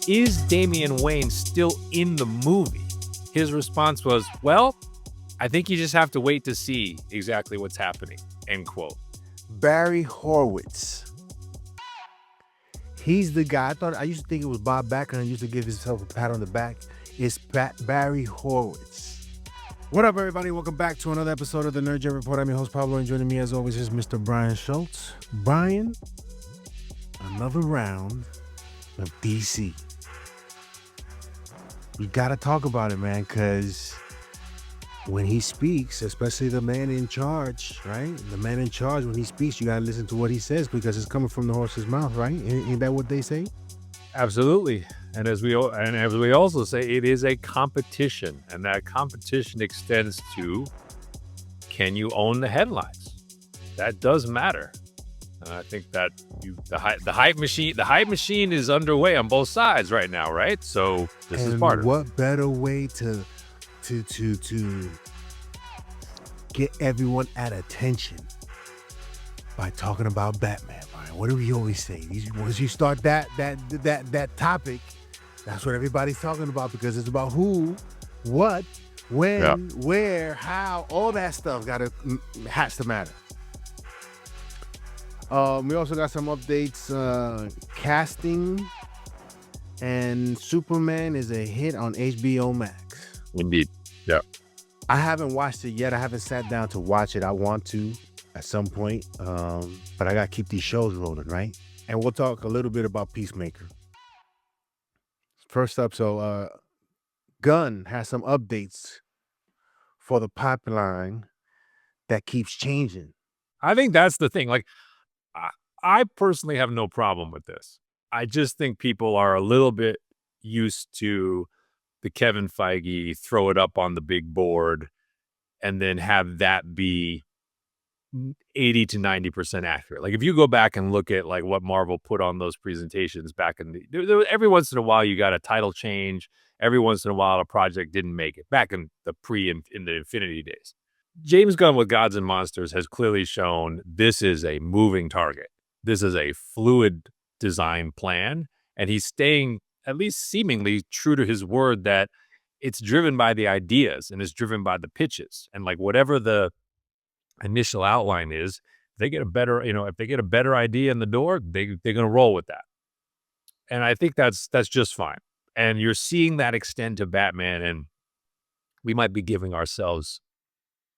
is Damien Wayne still in the movie? His response was, well, I think you just have to wait to see exactly what's happening, end quote. Barry Horowitz. He's the guy. I used to think it was Bob Backlund and used to give himself a pat on the back. It's Barry Horowitz. What up, everybody? Welcome back to another episode of the Nerd Jet Report. I'm your host, Pablo, and joining me as always is Mr. Brian Schultz. Brian, another round of DC. We gotta talk about it, man, because when he speaks, especially the man in charge, right? The man in charge, when he speaks, you gotta listen to what he says because it's coming from the horse's mouth, right? Ain't that what they say? Absolutely. And as we also say, it is a competition, and that competition extends to, can you own the headlines? That does matter. And I think that the hype machine is underway on both sides right now, right? So this is part of it. What better way to get everyone at attention by talking about Batman, Brian? What do we always say? Once you start that topic, that's what everybody's talking about, because it's about who, what, when, where, how, all that stuff has to matter. We also got some updates. Casting and Superman is a hit on HBO Max. Indeed. Yeah. I haven't watched it yet. I haven't sat down to watch it. I want to at some point, but I got to keep these shows rolling, right? And we'll talk a little bit about Peacemaker. First up, so Gunn has some updates for the pipeline that keeps changing. I think that's the thing. Like, I personally have no problem with this. I just think people are a little bit used to the Kevin Feige throw it up on the big board and then have that be 80 to 90% accurate. Like, if you go back and look at like what Marvel put on those presentations back in the every once in a while you got a title change. Every once in a while a project didn't make it, back in the in the Infinity days. James Gunn with Gods and Monsters has clearly shown this is a moving target. This is a fluid design plan, and he's staying at least seemingly true to his word that it's driven by the ideas and it's driven by the pitches. And like whatever the initial outline is, if they get a better idea in the door, they're going to roll with that. And I think that's just fine. And you're seeing that extend to Batman, and we might be giving ourselves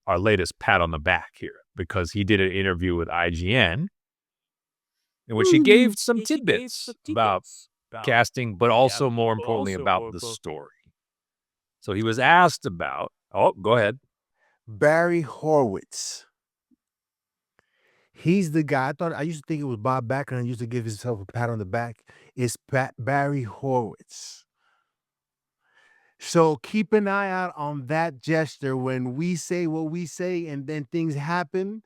our latest pat on the back here, because he did an interview with IGN in which he gave some tidbits about casting, but also more importantly about the story. So he was asked about, go ahead. Barry Horowitz. He's the guy. I used to think it was Bob Backlund and used to give himself a pat on the back. It's Barry Horowitz. So keep an eye out on that gesture when we say what we say and then things happen.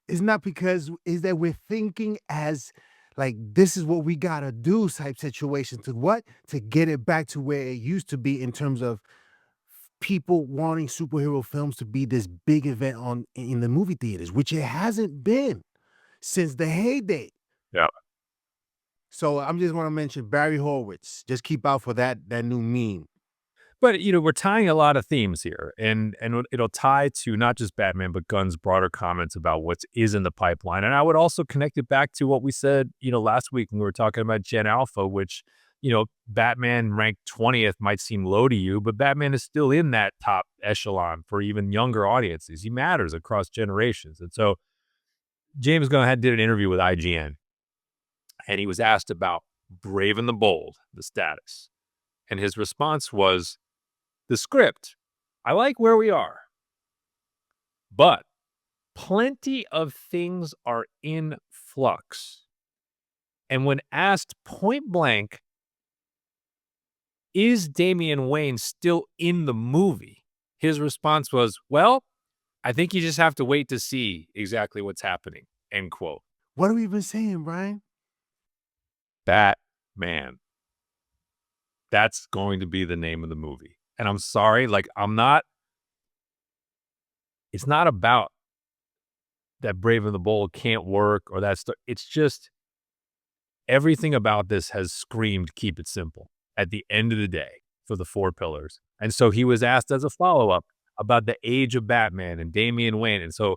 It's not because is that we're thinking as like this is what we gotta do type situation to get it back to where it used to be in terms of people wanting superhero films to be this big event in the movie theaters, which it hasn't been since the heyday. Yeah. So I'm just want to mention Barry Horowitz. Just keep out for that new meme. But, we're tying a lot of themes here, and it'll tie to not just Batman, but Gunn's broader comments about what is in the pipeline. And I would also connect it back to what we said, last week when we were talking about Gen Alpha, which, Batman ranked 20th might seem low to you, but Batman is still in that top echelon for even younger audiences. He matters across generations. And so James Gunn did an interview with IGN, and he was asked about Brave and the Bold, the status. And his response was, the script, I like where we are, but plenty of things are in flux. And when asked point blank, is Damien Wayne still in the movie? His response was, well, I think you just have to wait to see exactly what's happening, end quote. What have we been saying, Brian? Batman. That's going to be the name of the movie. And I'm sorry, it's not about that Brave and the Bold can't work or that stuff. It's just, everything about this has screamed keep it simple at the end of the day for the 4 pillars. And so he was asked as a follow-up about the age of Batman and Damian Wayne. And so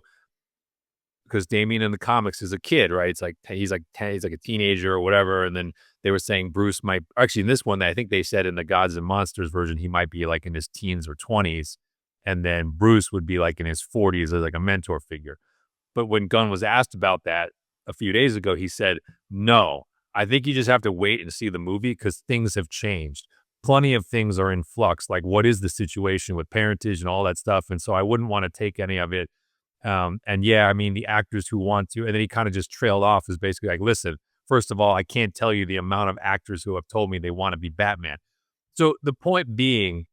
because Damien in the comics is a kid, right? It's like he's like 10, he's like a teenager or whatever. And then they were saying Bruce might actually in this one, I think they said in the Gods and Monsters version, he might be like in his teens or 20s. And then Bruce would be like in his 40s as like a mentor figure. But when Gunn was asked about that a few days ago, he said, no, I think you just have to wait and see the movie because things have changed. Plenty of things are in flux. Like, what is the situation with parentage and all that stuff? And so I wouldn't want to take any of it. And yeah, I mean, the actors who want to, and then he kind of just trailed off is basically like, listen, first of all, I can't tell you the amount of actors who have told me they want to be Batman. So the point being,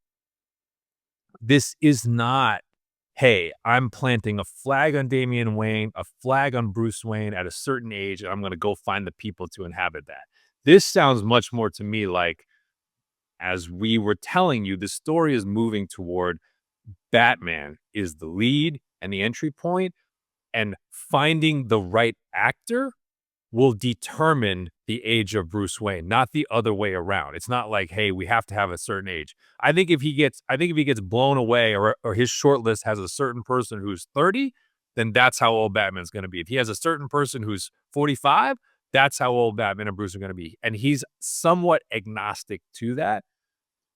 this is not, hey, I'm planting a flag on Damian Wayne, a flag on Bruce Wayne at a certain age, and I'm going to go find the people to inhabit that. This sounds much more to me like, as we were telling you, the story is moving toward Batman is the lead and the entry point, and finding the right actor will determine the age of Bruce Wayne, not the other way around. It's not like, hey, we have to have a certain age. I think if he gets blown away or his short list has a certain person who's 30, then that's how old Batman's going to be. If he has a certain person who's 45, that's how old Batman and Bruce are going to be. And he's somewhat agnostic to that,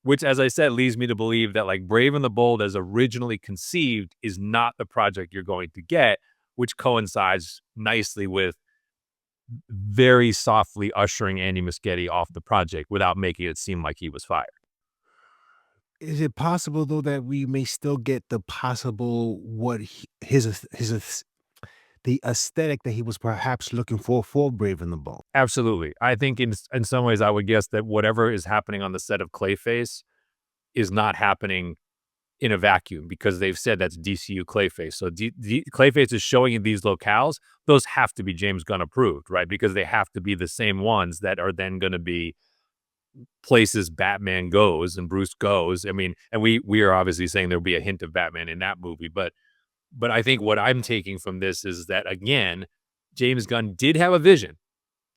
which, as I said, leads me to believe that like Brave and the Bold as originally conceived is not the project you're going to get, which coincides nicely with very softly ushering Andy Muschietti off the project without making it seem like he was fired. Is it possible though that we may still get the possible what the aesthetic that he was perhaps looking for Brave and the Bold? Absolutely. I think in some ways, I would guess that whatever is happening on the set of Clayface is not happening in a vacuum because they've said that's DCU Clayface. So Clayface is showing in these locales. Those have to be James Gunn approved, right? Because they have to be the same ones that are then going to be places Batman goes and Bruce goes. I mean, and we are obviously saying there'll be a hint of Batman in that movie, but I think what I'm taking from this is that again, James Gunn did have a vision,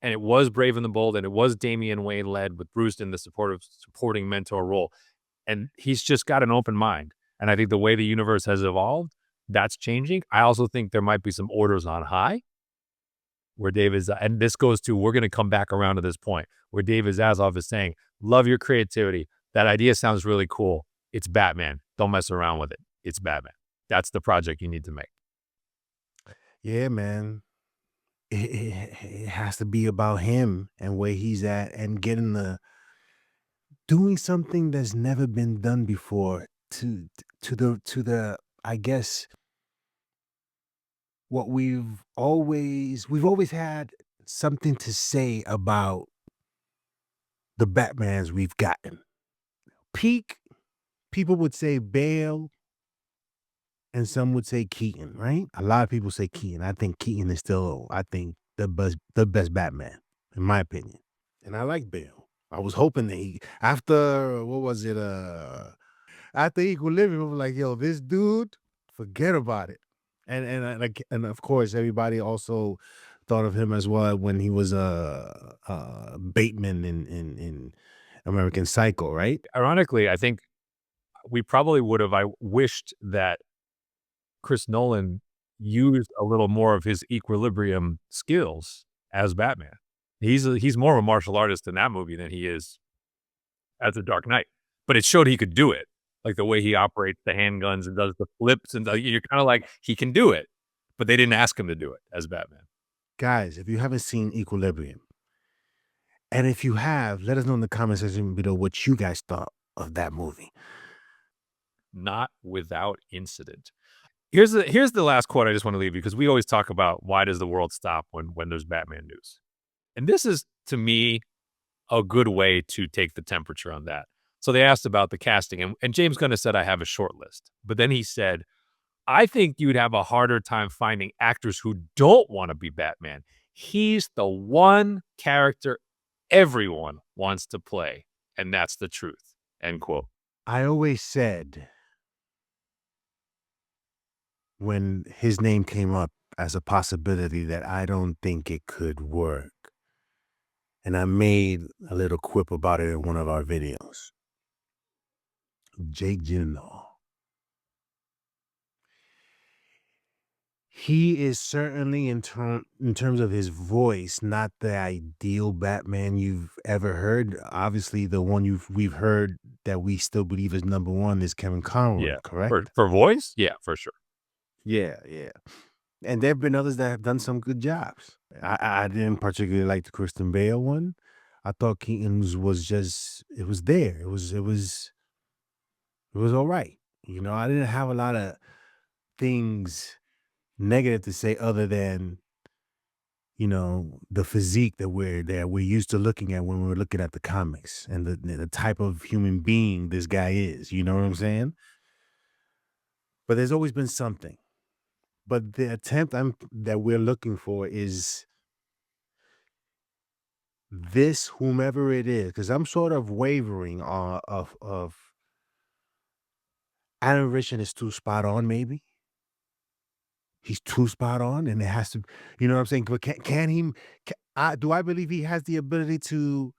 and it was Brave and the Bold, and it was Damian Wayne led with Bruce in the supporting mentor role, and he's just got an open mind. And I think the way the universe has evolved, that's changing. I also think there might be some orders on high where David, and this goes to, we're going to come back around to this point where David Zaslav is saying, love your creativity. That idea sounds really cool. It's Batman. Don't mess around with it. It's Batman. That's the project you need to make. Yeah, man. It has to be about him and where he's at and getting doing something that's never been done before to the I guess what we've always had something to say about the Batmans we've gotten. Peak, people would say Bale and some would say Keaton, right? A lot of people say Keaton. I think Keaton is still, I think, the best Batman, in my opinion. And I like Bale. I was hoping that after what was it? After Equilibrium, I'm like, yo, this dude, forget about it. And of course, everybody also thought of him as well when he was Bateman in American Psycho, right? Ironically, I think we probably would have, I wished that Chris Nolan used a little more of his equilibrium skills as Batman. He's more of a martial artist in that movie than he is as the Dark Knight, but it showed he could do it, like the way he operates the handguns and does the flips, and you're kind of like he can do it, but they didn't ask him to do it as Batman. Guys, if you haven't seen Equilibrium, and if you have, let us know in the comment section below what you guys thought of that movie. Not without incident. Here's the last quote I just want to leave you because we always talk about why does the world stop when there's Batman news, and this is to me a good way to take the temperature on that. So they asked about the casting, and James Gunn said, I have a short list. But then he said, I think you'd have a harder time finding actors who don't want to be Batman. He's the one character everyone wants to play, and that's the truth. End quote. I always said when his name came up as a possibility that I don't think it could work. and I made a little quip about it in one of our videos. Jake Gyllenhaal. He is certainly in terms of his voice, not the ideal Batman you've ever heard. Obviously, the one we've heard that we still believe is number one is Kevin Conroy, Yeah. correct? For voice? Yeah, for sure. Yeah, yeah. And there have been others that have done some good jobs. I didn't particularly like the Christian Bale one. I thought Keaton's was just it was there. It was all right. You know, I didn't have a lot of things negative to say other than, you know, the physique that we're used to looking at when we're looking at the comics and the type of human being this guy is. You know what I'm saying? But there's always been something. But the attempt that we're looking for is this, whomever it is, because I'm sort of wavering of Alan Richard is too spot on, maybe. He's too spot on, and it has to, you know what I'm saying? But can he? Do I believe he has the ability to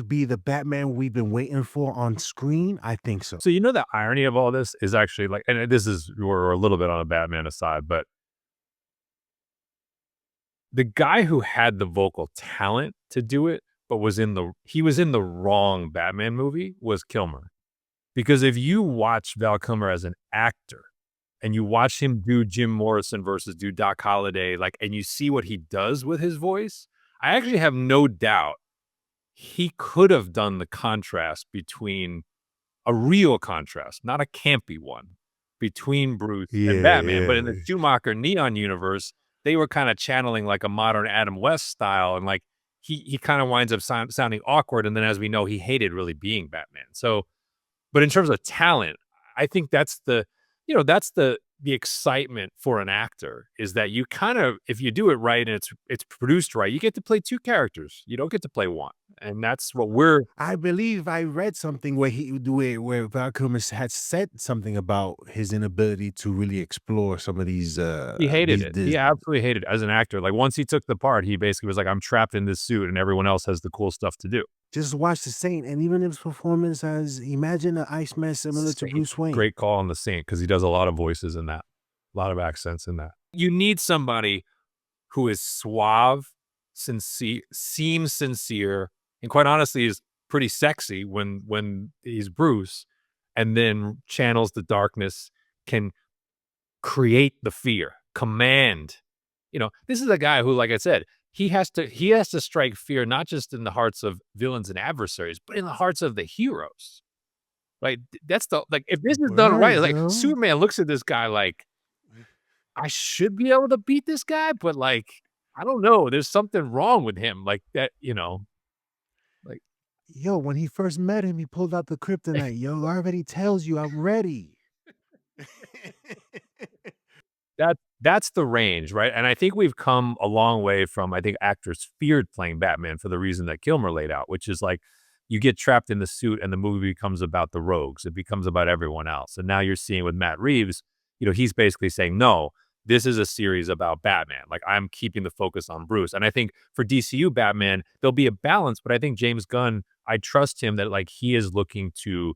be the Batman we've been waiting for on screen? I think so. So, you know, the irony of all this is actually like, and this is, we're a little bit on a Batman aside, but the guy who had the vocal talent to do it, but he was in the wrong Batman movie was Kilmer. Because if you watch Val Kilmer as an actor and you watch him do Jim Morrison versus do Doc Holliday, like, and you see what he does with his voice, I actually have no doubt he could have done the contrast between a real contrast, not a campy one, between Bruce and Yeah, Batman. But in yeah. the Schumacher Neon universe, they were kind of channeling like a modern Adam West style, and like he kind of winds up sounding awkward. And then, as we know, he hated really being Batman. So, but in terms of talent, I think that's that's the excitement for an actor is that you kind of, if you do it right and it's produced right, you get to play two characters. You don't get to play one, and that's what we're. I believe I read something where Val Kilmer had said something about his inability to really explore some of He hated it. these He absolutely hated it as an actor. Like, once he took the part, he basically was like, "I'm trapped in this suit, and everyone else has the cool stuff to do." just watch the Saint, and even his performance as imagine an Iceman similar to Saint. Bruce Wayne. Great call on the Saint because he does a lot of voices in that, a lot of accents in that. You need somebody who is suave, sincere, seems sincere, and quite honestly is pretty sexy when he's Bruce, and then channels the darkness, can create the fear, command. You know, this is a guy who, like I said, he has to strike fear not just in the hearts of villains and adversaries, but in the hearts of the heroes. Right? That's the like if this is done right, Word, like yo. Superman looks at this guy like, I should be able to beat this guy, but like, I don't know. There's something wrong with him. Like that, like Yo, when he first met him, he pulled out the kryptonite. Yo, already tells you I'm ready. that's the range, right? And I think we've come a long way from, I think actors feared playing Batman for the reason that Kilmer laid out, which is like you get trapped in the suit and the movie becomes about the rogues. It becomes about everyone else. And now you're seeing with Matt Reeves, he's basically saying, no, this is a series about Batman. Like, I'm keeping the focus on Bruce. And I think for DCU Batman, there'll be a balance, but I think James Gunn, I trust him that like he is looking to,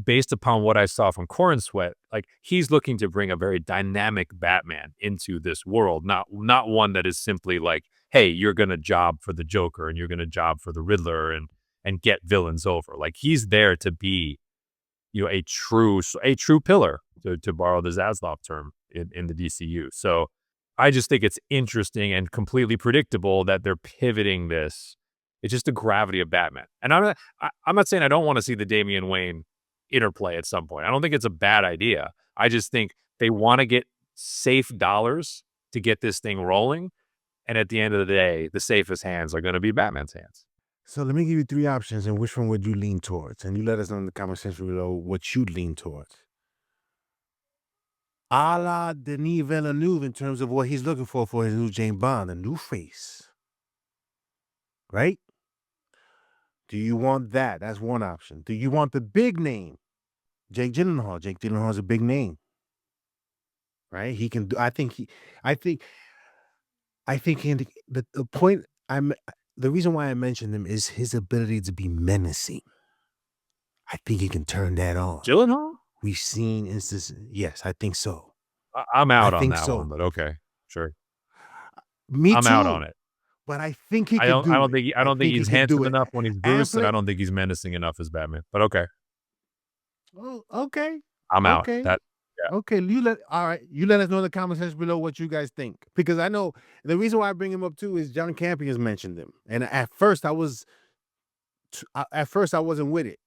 based upon what I saw from Corn Sweat, like he's looking to bring a very dynamic Batman into this world, not one that is simply like, hey, you're gonna job for the Joker and you're gonna job for the Riddler and get villains over. Like, he's there to be, a true pillar, to borrow the Zaslav term in the DCU. So I just think it's interesting and completely predictable that they're pivoting this. It's just the gravity of Batman. And I'm not saying I don't want to see the Damian Wayne interplay at some point. I don't think it's a bad idea. I just think they want to get safe dollars to get this thing rolling. And at the end of the day, the safest hands are going to be Batman's hands. So let me give you three options, and which one would you lean towards? And you let us know in the comment section below what you'd lean towards. A la Denis Villeneuve in terms of what he's looking for his new James Bond, a new face. Right? Do you want that? That's one option. Do you want the big name? Jake Gyllenhaal. Jake Gyllenhaal is a big name. Right? He can do, I think he, I think in the point the reason why I mentioned him is his ability to be menacing. I think he can turn that on. Gyllenhaal? We've seen instances. Yes, I think so. I'm I out on think that one, so. but okay, sure. Me I'm out on too. it. But I think he I could don't I do don't it. think he I I don't think think he he's could do handsome it. enough when he's And Bruce, and I play. don't think he's menacing enough as Batman. But okay, Oh, okay. I'm out. Okay. That yeah. Okay. All right. You let us know in the comment section below what you guys think. Because I know the reason why I bring him up too is John Campion's mentioned him. And at first I wasn't with it.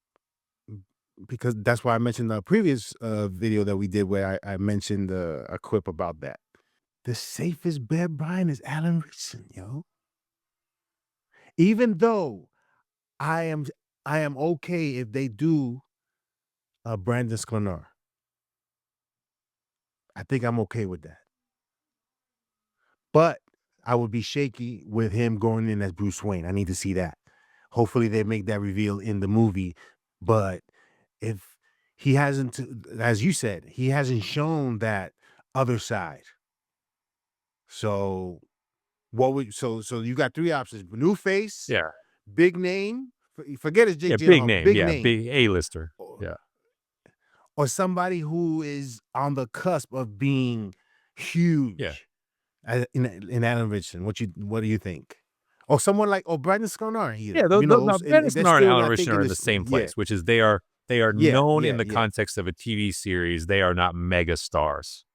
Because that's why I mentioned the previous video that we did where I mentioned a quip about that. The safest bet, Brian, is Alan Richardson, yo. Even though I am I am okay if they do Brandon Sklenar. I think I'm okay with that. But I would be shaky with him going in as Bruce Wayne. I need to see that. Hopefully they make that reveal in the movie. But if he hasn't, as you said, he hasn't shown that other side. So so you got three options: new face, Yeah. big name. Forget it's Yeah, Jake big Gyllenhaal, name. big Yeah, name, big A-lister. or, Yeah. or somebody who is on the cusp of being Yeah. huge. In Alan Richardson, what do you think? Or someone like Brandon Sklenar Yeah, either, those now and Bendis they're and still Alan I think Ritchson in are in the this same place, which is they are known in the yeah. context of a TV series. They are not mega stars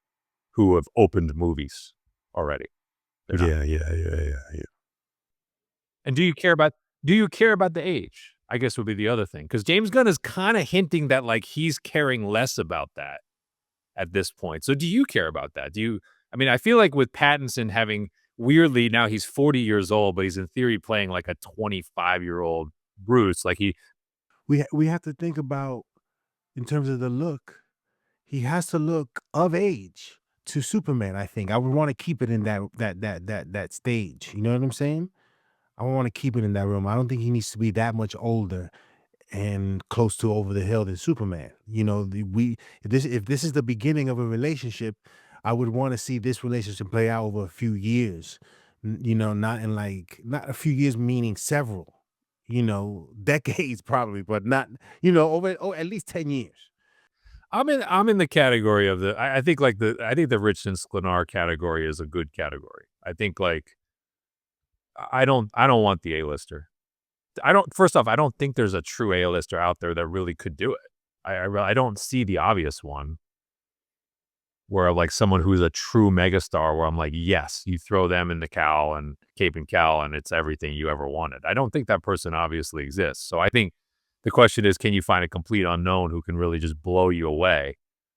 who have opened movies already. They're not. Yeah. And do you care about the age? I guess would be the other thing. Because James Gunn is kind of hinting that like he's caring less about that at this point. So do you care about that? I mean, I feel like with Pattinson having weirdly now he's 40 years old, but he's in theory playing like a 25-year-old Bruce. Like We have to think about in terms of the look. He has to look of age to Superman. I think I would want to keep it in that stage. You know what I'm saying? I want to keep it in that room. I don't think he needs to be that much older and close to over the hill than Superman. If this is the beginning of a relationship, I would want to see this relationship play out over a few years. Not in not a few years meaning several, decades probably, but not, over at least 10 years. I'm in the category of I think like I think the Richardson Sklenar category is a good category. I think like I don't want the A-lister. First off, I don't think there's a true A-lister out there that really could do it. I don't see the obvious one where like someone who's a true megastar where I'm like, yes, you throw them in the cowl and cape and cowl and it's everything you ever wanted. I don't think that person obviously exists. So I think the question is, can you find a complete unknown who can really just blow you away?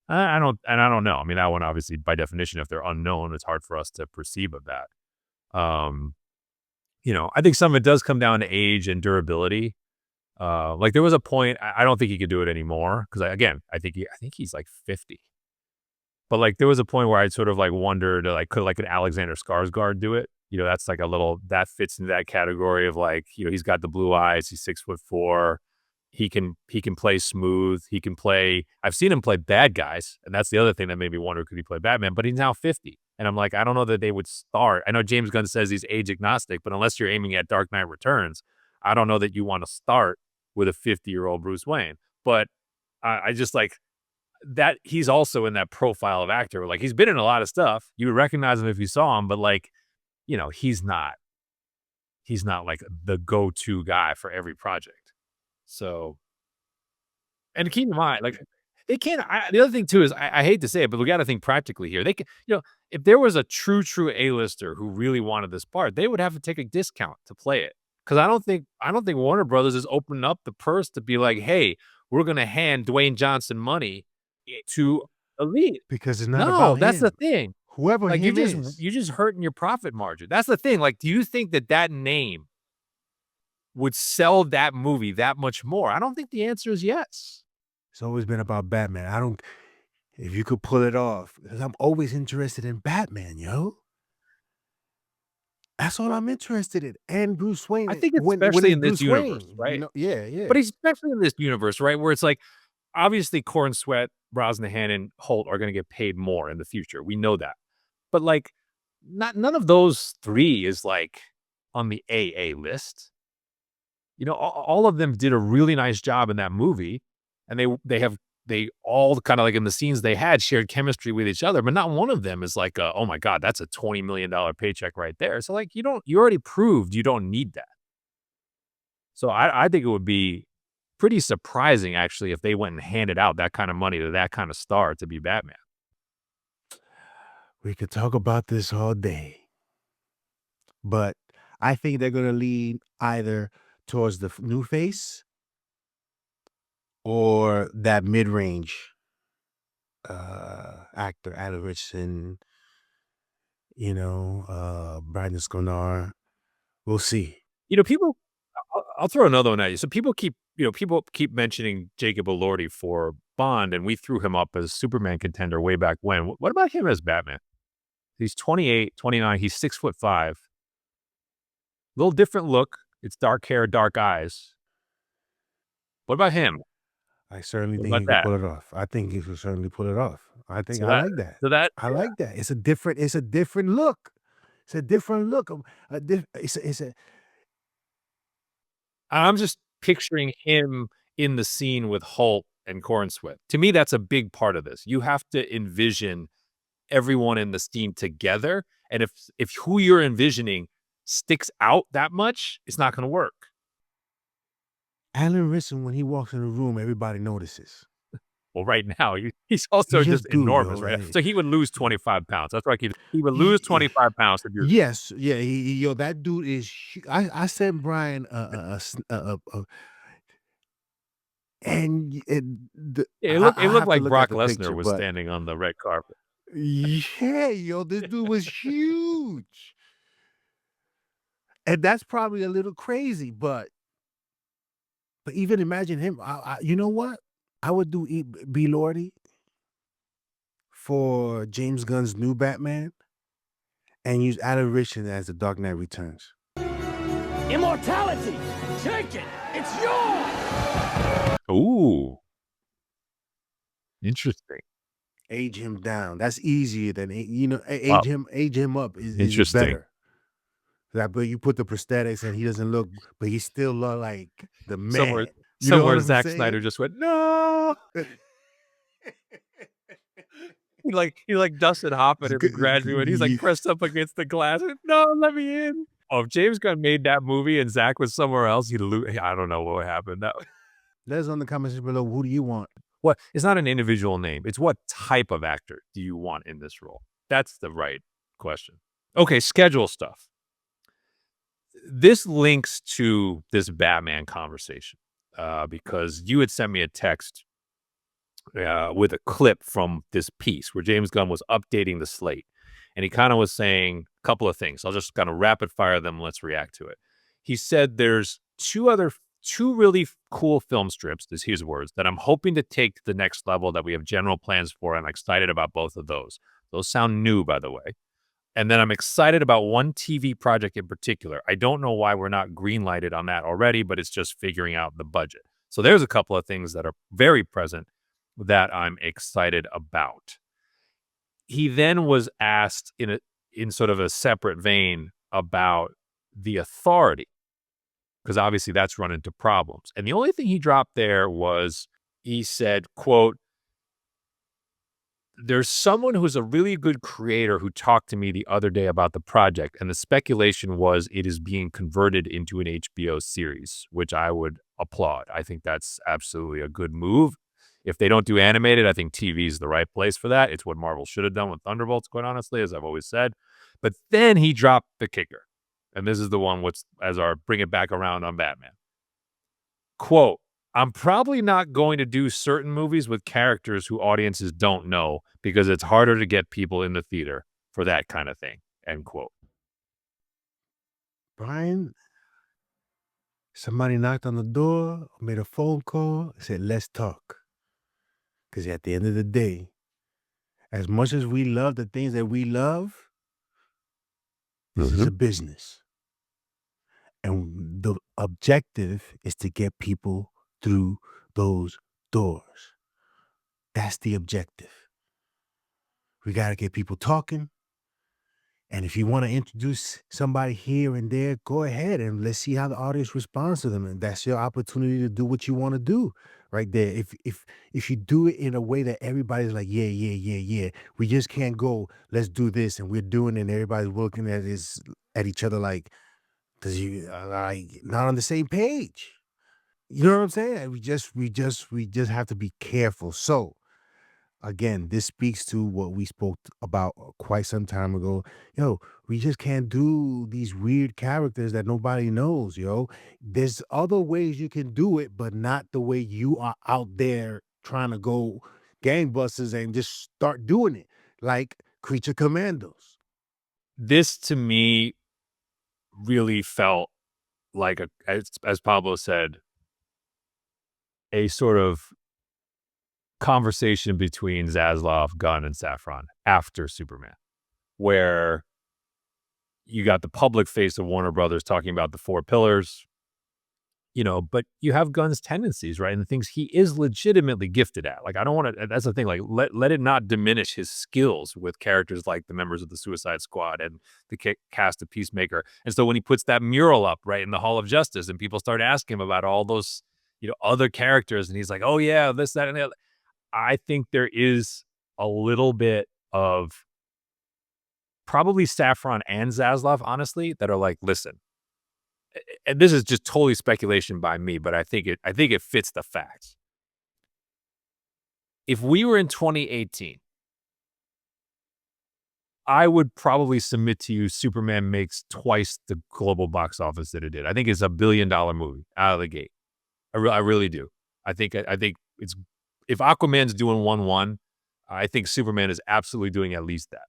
I don't know. I mean, that one obviously by definition, if they're unknown, it's hard for us to perceive of that. I think some of it does come down to age and durability. Like there was a point, I don't think he could do it anymore because I think he's like 50. But like there was a point where I sort of like wondered, like could like an Alexander Skarsgård do it? That's like that fits into that category of like, he's got the blue eyes, he's 6'4". He can play smooth. He can play. I've seen him play bad guys, and that's the other thing that made me wonder, could he play Batman? But he's now 50. And I'm like, I don't know that they would start. I know James Gunn says he's age agnostic, but unless you're aiming at Dark Knight Returns, I don't know that you want to start with a 50-year-old Bruce Wayne. But I just like that he's also in that profile of actor. Like he's been in a lot of stuff. You would recognize him if you saw him, but like, he's not like the go-to guy for every project. So, and keep in mind, like they can't. The other thing too is I hate to say it, but we got to think practically here. They can, if there was a true A-lister who really wanted this part, they would have to take a discount to play it. Because I don't think Warner Brothers is opening up the purse to be like, hey, we're gonna hand Dwayne Johnson money to Elite. Because it's not No, about that's the him. thing. Whoever Like him is. you're just hurting your profit margin. That's the thing. Like, do you think that name would sell that movie that much more? I don't think the answer is yes. It's always been about Batman. If you could pull it off, because I'm always interested in Batman, yo. That's all I'm interested in. And Bruce I Wayne, think when especially it's in this Bruce universe, Wayne, right? yeah. But especially in this universe, right, where it's like, obviously Corn Sweat, Brosnahan, and Holt are gonna get paid more in the future. We know that. But like, none of those three is like on the AA list. You know, all of them did a really nice job in that movie, and they all kinda, like, in the scenes they had, shared chemistry with each other, but not one of them is like, "Oh my god, that's a $20 million paycheck right there." So, like, you already proved you don't need that. So I think it would be pretty surprising, actually, if they went and handed out that kind of money to that kind of star to be Batman. We could talk about this all day, but I think they're gonna lean either towards the new face or that mid-range actor, Alan Richardson, Brandon Sconar. We'll see. You know, people I'll throw another one at you. So people keep mentioning Jacob Elordi for Bond, and we threw him up as Superman contender way back when. What about him as Batman? He's 28, 29. He's 6'5". Little different look. It's dark hair, dark eyes. What about him? I certainly What think about he could that? pull it off. I think he could certainly pull it off. So I that like that. so that I like that. It's a different look. It's a different look. It's a I'm just picturing him in the scene with Holt and Cornswith. To me, that's a big part of this. You have to envision everyone in the scene together, and if who you're envisioning sticks out that much, it's not gonna work. Alan Richardson, when he walks in the room, everybody notices. Well, right now, he's He also just just do, enormous, yo. right? So he would lose 25 pounds. That's right. He would lose He 25 pounds if you're Yes, yeah, yo, that dude is I sent Brian and it I looked have to like look at Brock the Lesnar picture, was but standing on the red carpet. yeah, yo, this dude was huge. And that's probably a little crazy, but even imagine him. You know what? I would do B. Lordy for James Gunn's new Batman and use Alan Richardson as the Dark Knight Returns. Immortality! Take it! It's yours! Ooh, interesting. Age him down. That's easier than Wow, age him up is interesting. better. That, but you put the prosthetics and he doesn't look, but he still look like the Somewhere man. You know somewhere what I'm Zack saying? Snyder just went, "No." He Dustin Hoffman It's in The good- Graduate. He's, like, yeah. pressed up against the glass. "No, let me in." Oh, if James Gunn made that movie and Zach was somewhere else, he'd lose. I don't know what would happen. That Let us know in the comments below. Who do you want? what it's not an individual name. It's what type of actor do you want in this role? That's the right question. Okay, schedule stuff. This links to this Batman conversation, because you had sent me a text with a clip from this piece where James Gunn was updating the slate. And he kind of was saying a couple of things. I'll just kind of rapid fire them. Let's react to it. He said there's two really cool film strips, this his words, that I'm hoping to take to the next level that we have general plans for. I'm excited about both of those. Those sound new, by the way. And then I'm excited about one TV project in particular. I don't know why we're not greenlighted on that already, but it's just figuring out the budget. So there's a couple of things that are very present that I'm excited about. He then was asked in sort of a separate vein about the Authority, because obviously that's run into problems. And the only thing he dropped there was he said, quote, "There's someone who's a really good creator who talked to me the other day about the project, and the speculation was it is being converted into an HBO series," which I would applaud. I think that's absolutely a good move. If they don't do animated, I think TV is the right place for that. It's what Marvel should have done with Thunderbolts, quite honestly, as I've always said. But then he dropped the kicker. And this is the one as our bring it back around on Batman. Quote, "I'm probably not going to do certain movies with characters who audiences don't know because it's harder to get people in the theater for that kind of thing." End quote. Brian, somebody knocked on the door, made a phone call, said, let's talk. Because at the end of the day, as much as we love the things that we love, this is a business. And the objective is to get people through those doors. That's the objective. We got to get people talking. And if you want to introduce somebody here and there, go ahead and let's see how the audience responds to them. And that's your opportunity to do what you want to do right there. If you do it in a way that everybody's like, yeah, yeah, yeah, yeah, we just can't go, let's do this, and we're doing it, and everybody's looking at each other like, because you are like not on the same page. You know what I'm saying? We just have to be careful. So again, this speaks to what we spoke about quite some time ago. Yo, we just can't do these weird characters that nobody knows, yo. There's other ways you can do it, but not the way you are out there trying to go gangbusters and just start doing it like Creature Commandos. This to me really felt like as Pablo said, a sort of conversation between Zaslav, Gunn, and Safran after Superman, where you got the public face of Warner Brothers talking about the four pillars, but you have Gunn's tendencies, right? And the things he is legitimately gifted at. Like, I don't want to, that's the thing, like, let it not diminish his skills with characters like the members of the Suicide Squad and the cast of Peacemaker. And so when he puts that mural up, right, in the Hall of Justice, and people start asking him about all those, other characters, and he's like, oh, yeah, this, that, and the other. I think there is a little bit of probably Safran and Zaslav, honestly, that are like, listen, and this is just totally speculation by me, but I think it fits the facts. If we were in 2018, I would probably submit to you Superman makes twice the global box office that it did. I think it's $1 billion movie out of the gate. I really do. I think it's, if Aquaman's doing 1-1, I think Superman is absolutely doing at least that.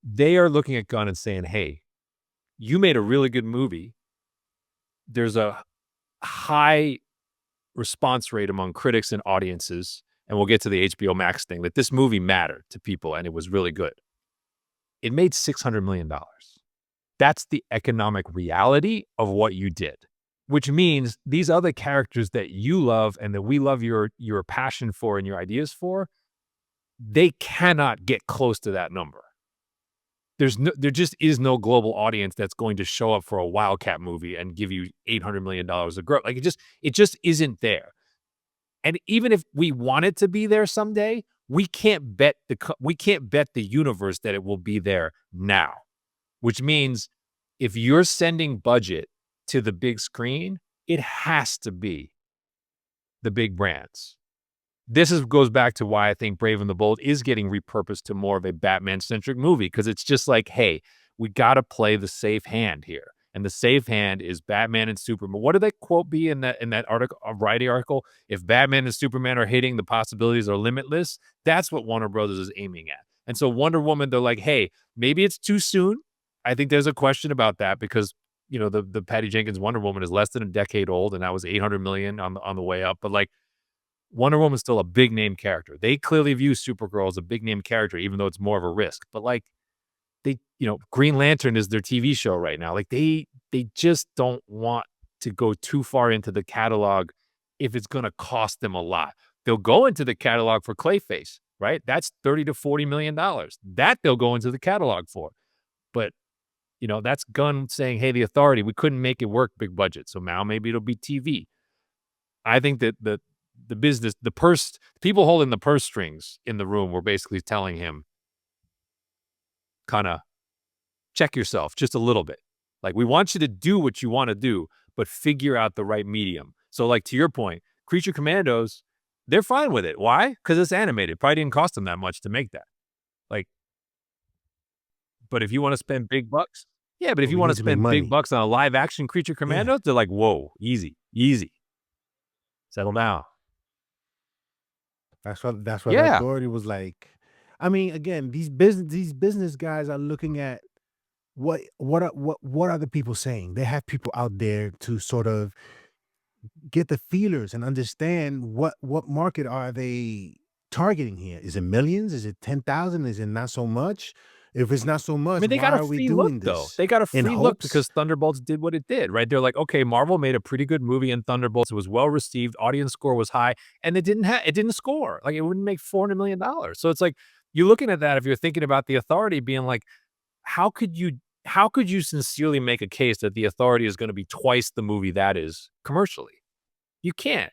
They are looking at Gunn and saying, hey, you made a really good movie. There's a high response rate among critics and audiences, and we'll get to the HBO Max thing, that this movie mattered to people and it was really good. It made $600 million. That's the economic reality of what you did, which means these other characters that you love and that we love your passion for and your ideas for, they cannot get close to that number. There just is no global audience that's going to show up for a Wildcat movie and give you $800 million of growth. Like it just isn't there. And even if we want it to be there someday, we can't bet the universe that it will be there now. Which means if you're sending budget to the big screen, it has to be the big brands. This goes back to why I think Brave and the Bold is getting repurposed to more of a Batman-centric movie, because it's just like, hey, we got to play the safe hand here. And the safe hand is Batman and Superman. What did that quote be in that article, a Variety article? If Batman and Superman are hitting, the possibilities are limitless. That's what Warner Brothers is aiming at. And so Wonder Woman, they're like, hey, maybe it's too soon. I think there's a question about that because, the Patty Jenkins Wonder Woman is less than a decade old, and that was $800 million on the way up. But like, Wonder Woman's still a big name character. They clearly view Supergirl as a big name character, even though it's more of a risk. But like, Green Lantern is their TV show right now. Like they just don't want to go too far into the catalog if it's going to cost them a lot. They'll go into the catalog for Clayface, right? That's $30 to $40 million. That they'll go into the catalog for. But that's Gunn saying, hey, the Authority, we couldn't make it work big budget. So now maybe it'll be TV. I think that the business, the purse, people holding the purse strings in the room were basically telling him, kind of check yourself just a little bit. Like, we want you to do what you want to do, but figure out the right medium. So like, to your point, Creature Commandos, they're fine with it. Why? Because it's animated. Probably didn't cost them that much to make that. Like, but if you want to spend big bucks, yeah, but if you want to spend big bucks on a live action Creature Commandos, they're like, whoa, easy. Settle down. That's what the Authority was like. I mean, again, these business guys are looking at what are the people saying? They have people out there to sort of get the feelers and understand what market are they targeting here. Is it millions? Is it 10,000? Is it not so much? If it's not so much, they got a free look, though. They got a free look because Thunderbolts did what it did, right? They're like, okay, Marvel made a pretty good movie in Thunderbolts. It was well received. Audience score was high, and it didn't score. Like, it wouldn't make $400 million. So it's like, you're looking at that if you're thinking about the Authority being like, how could you sincerely make a case that the Authority is gonna be twice the movie that is commercially? You can't.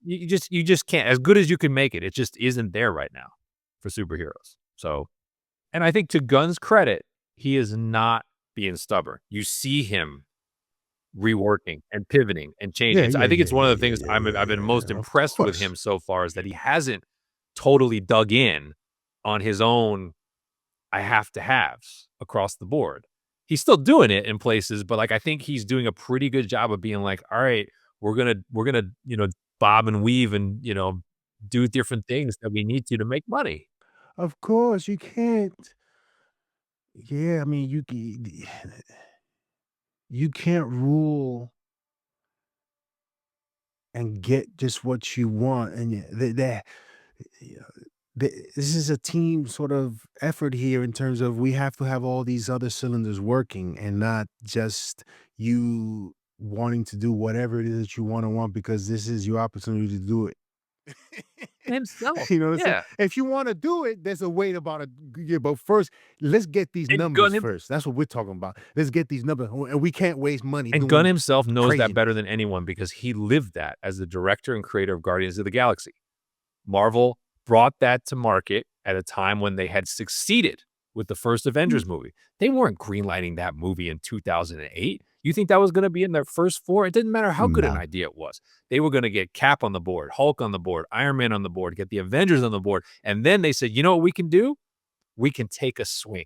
You just can't. As good as you can make it, it just isn't there right now for superheroes. So, and I think to Gunn's credit, he is not being stubborn. You see him reworking and pivoting and changing. Yeah, I yeah, think yeah, it's one yeah, of the yeah, things yeah, I've yeah, been most yeah. Of impressed with course. him so far is that he hasn't totally dug in on his own I have to haves across the board. He's still doing it in places, but like I think he's doing a pretty good job of being like, all right, we're gonna, bob and weave and do different things that we need to make money. Of course, you can't. Yeah, I mean, you can't rule and get just what you want, and you know, this is a team sort of effort here in terms of we have to have all these other cylinders working and not just you wanting to do whatever it is that you want because this is your opportunity to do it. Himself. You know what I'm saying? Yeah. If you want to do it, there's a wait about a year. But first, let's get these And numbers first. That's what we're talking about. Let's get these numbers. And we can't waste money Gunn doing himself knows that better craziness. than anyone because he lived that as the director and creator of Guardians of the Galaxy. Marvel brought that to market at a time when they had succeeded with the first Mm, Avengers movie. They weren't greenlighting that movie in 2008. You think that was going to be in their first four? It didn't matter how good an No. idea it was. They were going to get Cap on the board, Hulk on the board, Iron Man on the board, get the Avengers on the board. And then they said, you know what we can do? We can take a swing.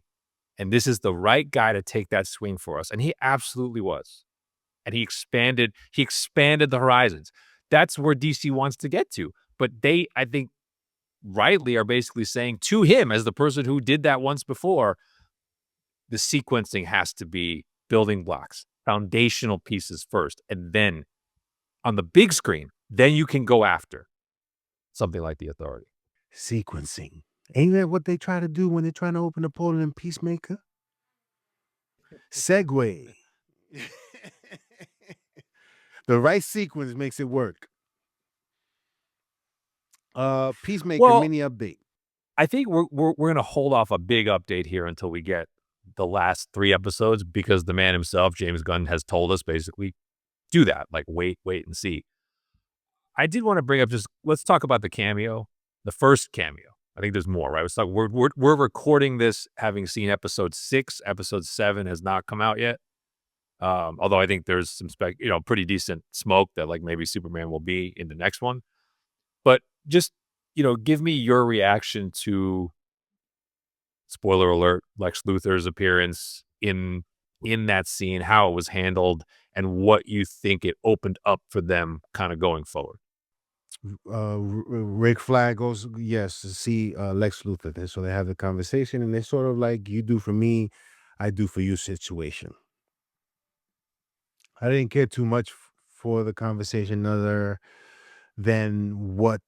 And this is the right guy to take that swing for us. And he absolutely was. And he expanded the horizons. That's where DC wants to get to. But they, I think, rightly are basically saying to him, as the person who did that once before, the sequencing has to be building blocks, foundational pieces first. And then on the big screen, then you can go after something like the Authority. Sequencing. Ain't that what they try to do when they're trying to open a portal in Peacemaker? Segue. The right sequence makes it work. Peacemaker Well, mini update. I think we're going to hold off a big update here until we get the last 3 episodes because the man himself, James Gunn, has told us basically do that. Like wait and see. I did want to bring up let's talk about the cameo, the first cameo. I think there's more, right? Let's talk. We're recording this having seen episode 6. Episode 7 has not come out yet. Although I think there's some pretty decent smoke that like maybe Superman will be in the next one. But just give me your reaction to spoiler alert, Lex Luthor's appearance in that scene, how it was handled, and what you think it opened up for them kind of going forward. Rick Flagg goes, yes, to see Lex Luthor. And so they have the conversation, and they sort of like, you do for me, I do for you situation. I didn't care too much for the conversation other than what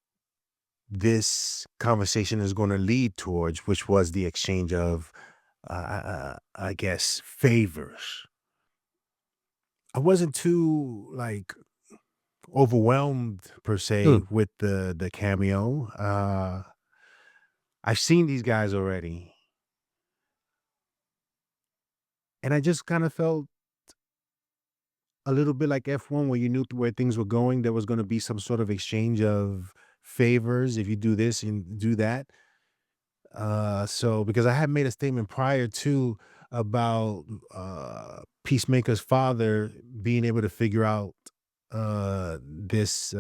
this conversation is going to lead towards, which was the exchange of, I guess, favors. I wasn't too like overwhelmed per se Mm. with the cameo. I've seen these guys already, and I just kind of felt a little bit like F1 where you knew where things were going. There was going to be some sort of exchange of favors if you do this and do that. So because I had made a statement prior to about Peacemaker's father being able to figure out this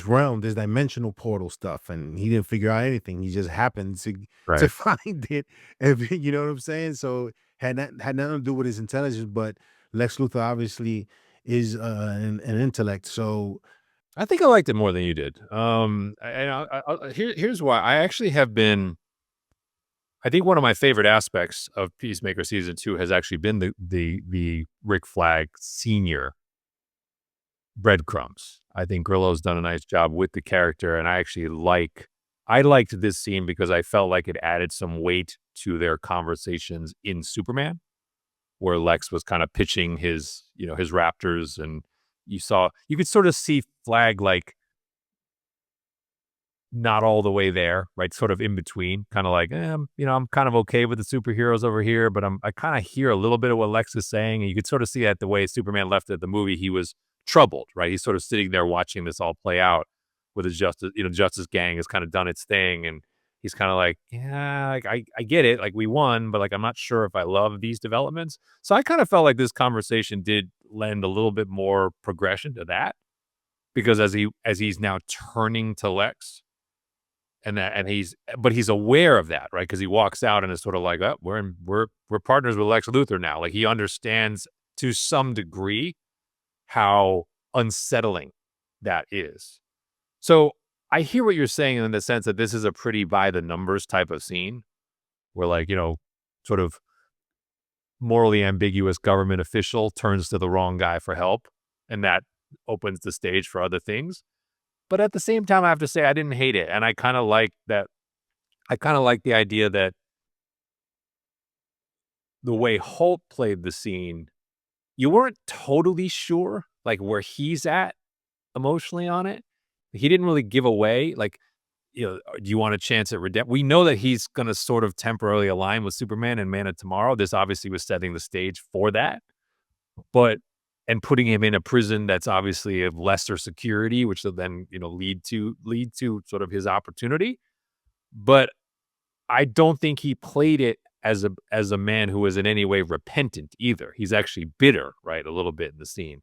realm, this dimensional portal stuff, and he didn't figure out anything. He just happened to Right. find it. And, you know what I'm saying? So had nothing to do with his intelligence, but Lex Luthor obviously is an intellect. So I think I liked it more than you did. Here's why. I actually have been. I think one of my favorite aspects of Peacemaker season 2 has actually been the Rick Flagg Sr. breadcrumbs. I think Grillo's done a nice job with the character, and I liked this scene because I felt like it added some weight to their conversations in Superman, where Lex was kind of pitching his Raptors, and you could sort of see Flagg like not all the way there, right? Sort of in between, kind of like, I'm kind of okay with the superheroes over here, but I kind of hear a little bit of what Lex is saying. And you could sort of see that the way Superman left at the movie, he was troubled, right? He's sort of sitting there watching this all play out with his Justice Gang has kind of done its thing. And he's kind of like, yeah, like, I get it. Like we won, but like, I'm not sure if I love these developments. So I kind of felt like this conversation did lend a little bit more progression to that because as he's now turning to Lex, and he's aware of that, right? Because he walks out and is sort of like, oh, we're partners with Lex Luthor now. Like he understands to some degree how unsettling that is. So I hear what you're saying in the sense that this is a pretty by the numbers type of scene where, like, sort of morally ambiguous government official turns to the wrong guy for help, and that opens the stage for other things. But at the same time, I have to say I didn't hate it, and I kind of like that. I kind of like the idea that the way Holt played the scene, you weren't totally sure like where he's at emotionally on it. He didn't really give away like, do you want a chance at redemption? We know that he's going to sort of temporarily align with Superman and Man of Tomorrow. This obviously was setting the stage for that, but and putting him in a prison that's obviously of lesser security, which will then lead to sort of his opportunity. But I don't think he played it as a man who was in any way repentant either. He's actually bitter, right? A little bit in the scene.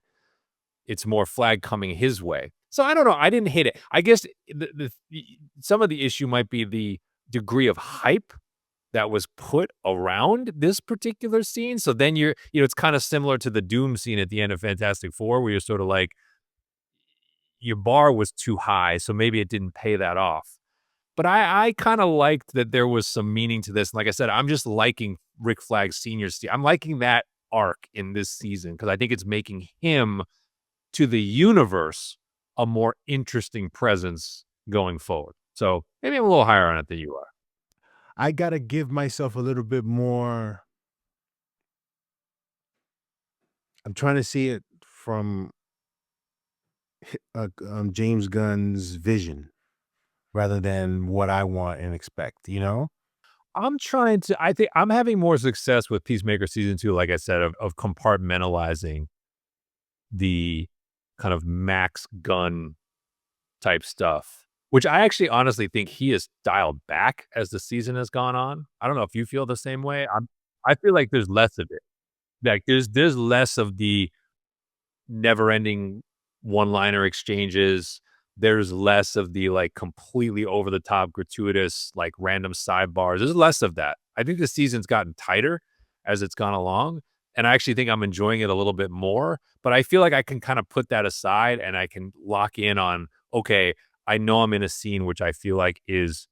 It's more Flagg coming his way. So I don't know. I didn't hate it. I guess some of the issue might be the degree of hype that was put around this particular scene. So then it's kind of similar to the Doom scene at the end of Fantastic Four, where you're sort of like, your bar was too high, so maybe it didn't pay that off. But I kind of liked that there was some meaning to this. Like I said, I'm just liking Rick Flagg Sr.'s. I'm liking that arc in this season because I think it's making him to the universe a more interesting presence going forward. So maybe I'm a little higher on it than you are. I gotta give myself a little bit more. I'm trying to see it from James Gunn's vision rather than what I want and expect. I think I'm having more success with Peacemaker season 2, like I said, of compartmentalizing the kind of Max Gunn type stuff, which I actually honestly think he has dialed back as the season has gone on. I don't know if you feel the same way. I feel like there's less of it. Like there's less of the never-ending one-liner exchanges. There's less of the like completely over-the-top gratuitous like random sidebars. There's less of that. I think the season's gotten tighter as it's gone along. And I actually think I'm enjoying it a little bit more, but I feel like I can kind of put that aside and I can lock in on, okay, I know I'm in a scene which I feel like is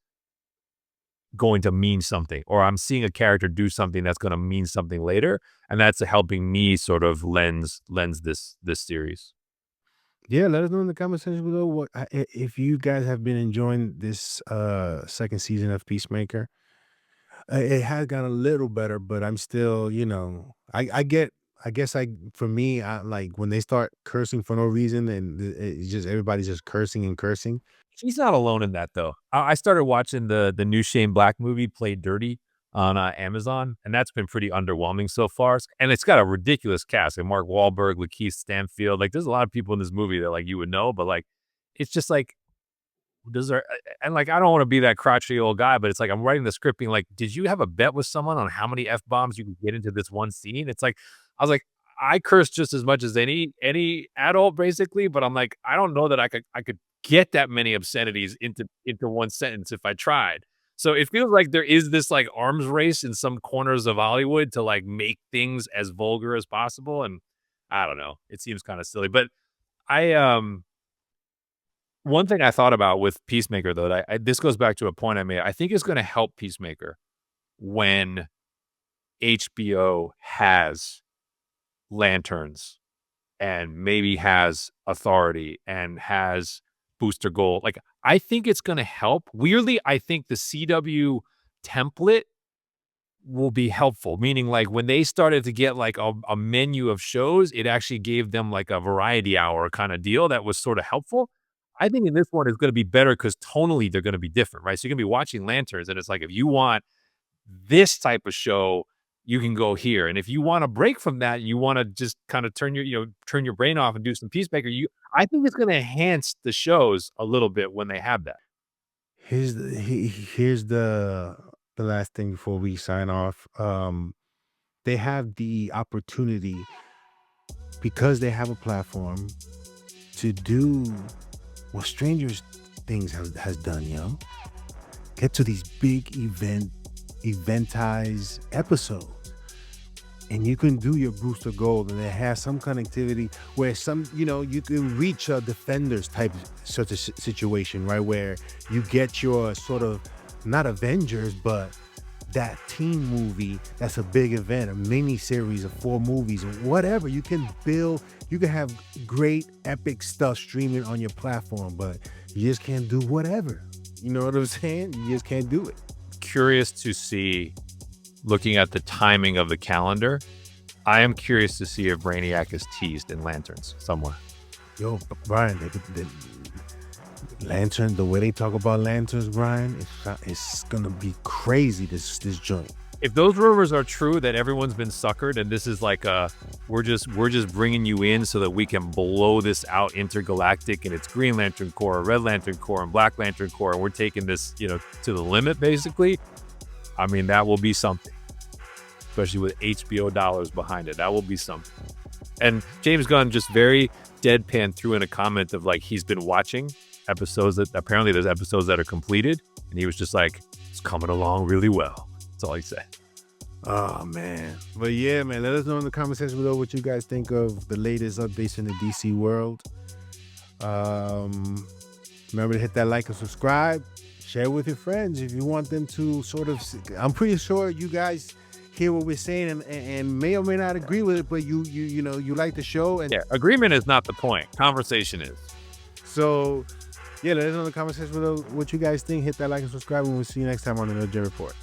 going to mean something, or I'm seeing a character do something that's going to mean something later. And that's helping me sort of lens this series. Yeah, let us know in the comment section below if you guys have been enjoying this second season of Peacemaker. It has gotten a little better, but I'm still, I guess for me, I like when they start cursing for no reason and it's just everybody's just cursing and cursing. He's not alone in that though. I started watching the new Shane Black movie, Played Dirty, on Amazon, and that's been pretty underwhelming so far. And it's got a ridiculous cast, like Mark Wahlberg, Lakeith Stanfield. Like, there's a lot of people in this movie that like you would know, but like, it's just like, does there? And like, I don't want to be that crotchety old guy, but it's like I'm writing the script, being like, did you have a bet with someone on how many f bombs you can get into this one scene? It's like, I was like, I curse just as much as any adult, basically, but I'm like, I don't know that I could get that many obscenities into one sentence if I tried. So it feels like there is this like arms race in some corners of Hollywood to like make things as vulgar as possible. And I don't know, it seems kind of silly. But I one thing I thought about with Peacemaker though, that this goes back to a point I made. I think it's going to help Peacemaker when HBO has lanterns and maybe has authority and has Booster Gold. Like, I think it's going to help. Weirdly, I think the CW template will be helpful, meaning like when they started to get like a menu of shows, it actually gave them like a variety hour kind of deal that was sort of helpful. I think in this one it's going to be better because tonally they're going to be different, right? So you're going to be watching Lanterns, and it's like if you want this type of show, you can go here, and if you want to break from that, you want to just kind of turn your brain off and do some Peacemaker. I think it's going to enhance the shows a little bit when they have that. Here's the last thing before we sign off. They have the opportunity, because they have a platform, to do what Stranger Things has done, yo. Get to these big eventized episodes. And you can do your Booster Gold, and it has some connectivity where you can reach a Defenders type sort of situation, right? Where you get your sort of, not Avengers, but that team movie that's a big event, a mini series of 4 movies or whatever. You can have great epic stuff streaming on your platform, but you just can't do whatever. You know what I'm saying? You just can't do it. Curious to see, looking at the timing of the calendar, I am curious to see if Brainiac is teased in Lanterns somewhere. Yo, Brian, Lantern, the way they talk about Lanterns, Brian, it's gonna be crazy, this joint. If those rumors are true that everyone's been suckered and this is like we're just bringing you in so that we can blow this out intergalactic, and it's Green Lantern Corps, Red Lantern Corps, and Black Lantern Corps, and we're taking this, to the limit, basically. I mean, that will be something, especially with HBO dollars behind it. That will be something. And James Gunn just very deadpan threw in a comment of like he's been watching episodes that apparently there's episodes that are completed, and he was just like, it's coming along really well. That's all he said. Oh man. But yeah, man, let us know in the comment section below what you guys think of the latest updates in the DC world. Remember to hit that like and subscribe. Share with your friends if you want them to sort of, I'm pretty sure you guys hear what we're saying and may or may not agree with it, but you like the show. And yeah, agreement is not the point. Conversation is. So yeah, let us know in the comment section below what you guys think. Hit that like and subscribe, and we'll see you next time on the No Jam Report.